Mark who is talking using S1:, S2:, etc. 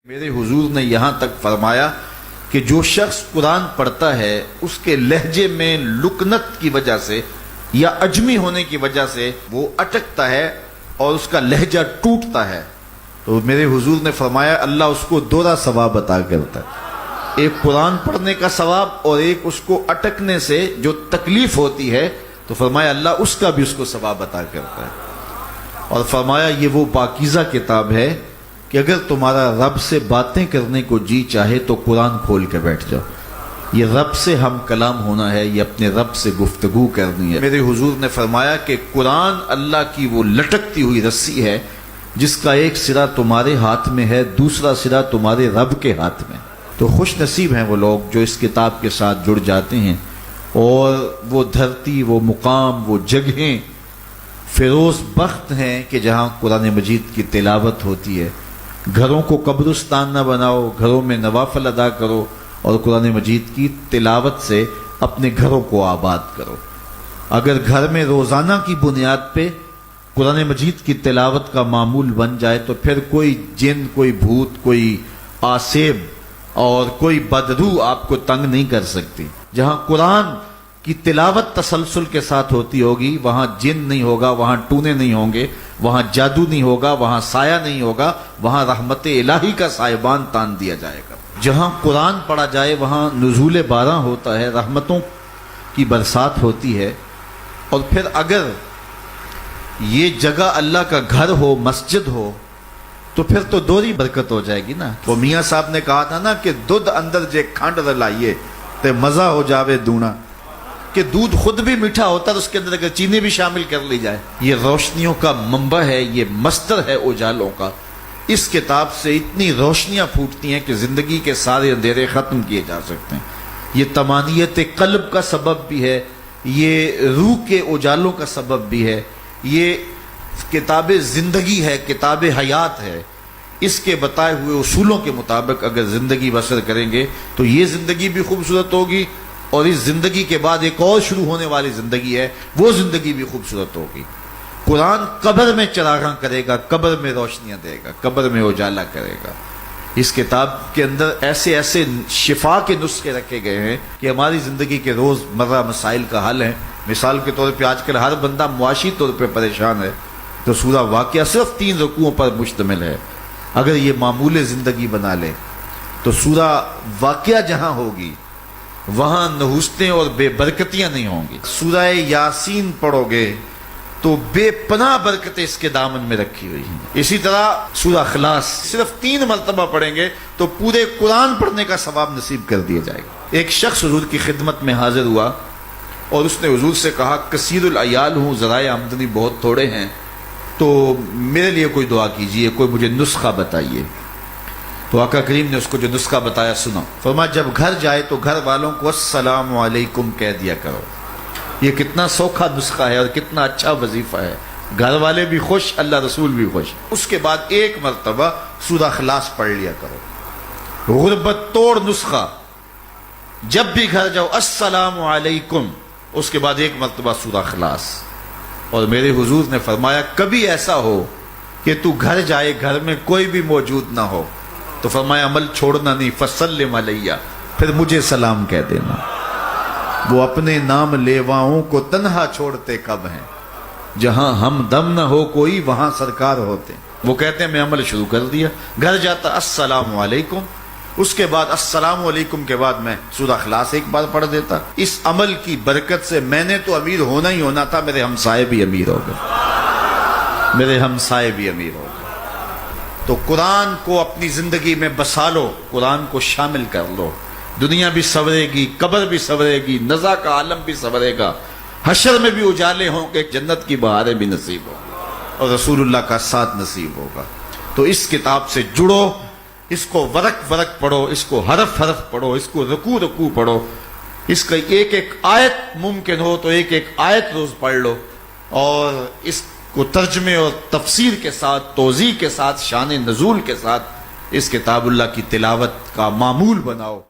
S1: میرے حضور نے یہاں تک فرمایا کہ جو شخص قرآن پڑھتا ہے اس کے لہجے میں لکنت کی وجہ سے یا عجمی ہونے کی وجہ سے وہ اٹکتا ہے اور اس کا لہجہ ٹوٹتا ہے، تو میرے حضور نے فرمایا اللہ اس کو دوہرا ثواب عطا کرتا ہے، ایک قرآن پڑھنے کا ثواب اور ایک اس کو اٹکنے سے جو تکلیف ہوتی ہے، تو فرمایا اللہ اس کا بھی اس کو ثواب عطا کرتا ہے۔ اور فرمایا یہ وہ پاکیزہ کتاب ہے کہ اگر تمہارا رب سے باتیں کرنے کو جی چاہے تو قرآن کھول کے بیٹھ جاؤ، یہ رب سے ہم کلام ہونا ہے، یہ اپنے رب سے گفتگو کرنی ہے۔ میرے حضور نے فرمایا کہ قرآن اللہ کی وہ لٹکتی ہوئی رسی ہے جس کا ایک سرا تمہارے ہاتھ میں ہے، دوسرا سرا تمہارے رب کے ہاتھ میں۔ تو خوش نصیب ہیں وہ لوگ جو اس کتاب کے ساتھ جڑ جاتے ہیں اور وہ دھرتی، وہ مقام، وہ جگہیں فیروز بخت ہیں کہ جہاں قرآن مجید کی تلاوت ہوتی ہے۔ گھروں کو قبرستان نہ بناؤ، گھروں میں نوافل ادا کرو اور قرآن مجید کی تلاوت سے اپنے گھروں کو آباد کرو۔ اگر گھر میں روزانہ کی بنیاد پہ قرآن مجید کی تلاوت کا معمول بن جائے تو پھر کوئی جن، کوئی بھوت، کوئی آسیب اور کوئی بدروح آپ کو تنگ نہیں کر سکتی۔ جہاں قرآن کی تلاوت تسلسل کے ساتھ ہوتی ہوگی وہاں جن نہیں ہوگا، وہاں ٹونے نہیں ہوں گے، وہاں جادو نہیں ہوگا، وہاں سایہ نہیں ہوگا، وہاں رحمت الہی کا سائبان تان دیا جائے گا۔ جہاں قرآن پڑھا جائے وہاں نزول باران ہوتا ہے، رحمتوں کی برسات ہوتی ہے۔ اور پھر اگر یہ جگہ اللہ کا گھر ہو، مسجد ہو، تو پھر تو دوہری برکت ہو جائے گی نا۔ وہ میاں صاحب نے کہا تھا نا کہ دودھ اندر جے کھنڈ رلائیے تے مزہ ہو جاوے دونا، کہ دودھ خود بھی میٹھا ہوتا ہے، اس کے اندر اگر چینی بھی شامل کر لی جائے۔ یہ روشنیوں کا منبع ہے، یہ مصدر ہے اجالوں کا۔ اس کتاب سے اتنی روشنیاں پھوٹتی ہیں کہ زندگی کے سارے اندھیرے ختم کیے جا سکتے ہیں۔ یہ طمانیت قلب کا سبب بھی ہے، یہ روح کے اجالوں کا سبب بھی ہے، یہ کتاب زندگی ہے، کتاب حیات ہے۔ اس کے بتائے ہوئے اصولوں کے مطابق اگر زندگی بسر کریں گے تو یہ زندگی بھی خوبصورت ہوگی، اور اس زندگی کے بعد ایک اور شروع ہونے والی زندگی ہے، وہ زندگی بھی خوبصورت ہوگی۔ قرآن قبر میں چراغاں کرے گا، قبر میں روشنیاں دے گا، قبر میں اجالا کرے گا۔ اس کتاب کے اندر ایسے ایسے شفا کے نسخے رکھے گئے ہیں کہ ہماری زندگی کے روز مرہ مسائل کا حل ہے۔ مثال کے طور پہ آج کل ہر بندہ معاشی طور پہ پریشان ہے، تو سورہ واقعہ صرف 3 رکوعوں پر مشتمل ہے۔ اگر یہ معمول زندگی بنا لے تو سورہ واقعہ جہاں ہوگی وہاں نحوستیں اور بے برکتیاں نہیں ہوں گی۔ سورہ یاسین پڑھو گے تو بے پناہ برکتیں اس کے دامن میں رکھی ہوئی ہیں۔ اسی طرح سورہ اخلاص صرف 3 مرتبہ پڑھیں گے تو پورے قرآن پڑھنے کا ثواب نصیب کر دیا جائے گا۔ ایک شخص حضور کی خدمت میں حاضر ہوا اور اس نے حضور سے کہا کثیر العیال ہوں، ذرائع آمدنی بہت تھوڑے ہیں، تو میرے لیے کوئی دعا کیجئے، کوئی مجھے نسخہ بتائیے۔ تو آقا کریم نے اس کو جو نسخہ بتایا سنو۔ فرمایا جب گھر جائے تو گھر والوں کو السلام علیکم کہہ دیا کرو۔ یہ کتنا سوکھا نسخہ ہے اور کتنا اچھا وظیفہ ہے، گھر والے بھی خوش، اللہ رسول بھی خوش۔ اس کے بعد ایک مرتبہ سورہ اخلاص پڑھ لیا کرو۔ غربت توڑ نسخہ، جب بھی گھر جاؤ السلام علیکم، اس کے بعد ایک مرتبہ سورہ اخلاص۔ اور میرے حضور نے فرمایا کبھی ایسا ہو کہ تو گھر جائے، گھر میں کوئی بھی موجود نہ ہو، تو فرمایا عمل چھوڑنا نہیں، فسلم علیہ، پھر مجھے سلام کہہ دینا۔ وہ اپنے نام لیواؤں کو تنہا چھوڑتے کب ہیں، جہاں ہم دم نہ ہو کوئی وہاں سرکار ہوتے۔ وہ کہتے ہیں میں عمل شروع کر دیا، گھر جاتا السلام علیکم، اس کے بعد السلام علیکم کے بعد میں سورہ اخلاص ایک بار پڑھ دیتا۔ اس عمل کی برکت سے میں نے تو امیر ہونا ہی ہونا تھا، میرے ہمسائے بھی امیر ہو گئے، میرے ہمسائے بھی امیر ہو گئے۔ تو قرآن کو اپنی زندگی میں بسا لو، قرآن کو شامل کر لو، دنیا بھی سنورے گی، قبر بھی سنورے گی، نزا کا عالم بھی سنورے گا، حشر میں بھی اجالے ہوں گے، جنت کی بہاریں بھی نصیب ہوں گی، اور رسول اللہ کا ساتھ نصیب ہوگا۔ تو اس کتاب سے جڑو، اس کو ورق ورق پڑھو، اس کو حرف حرف پڑھو، اس کو رکوع رکوع پڑھو، اس کا ایک ایک آیت ممکن ہو تو ایک ایک آیت روز پڑھ لو، اور اس کو ترجمے اور تفسیر کے ساتھ، توضیح کے ساتھ، شان نزول کے ساتھ اس کتاب اللہ کی تلاوت کا معمول بناؤ۔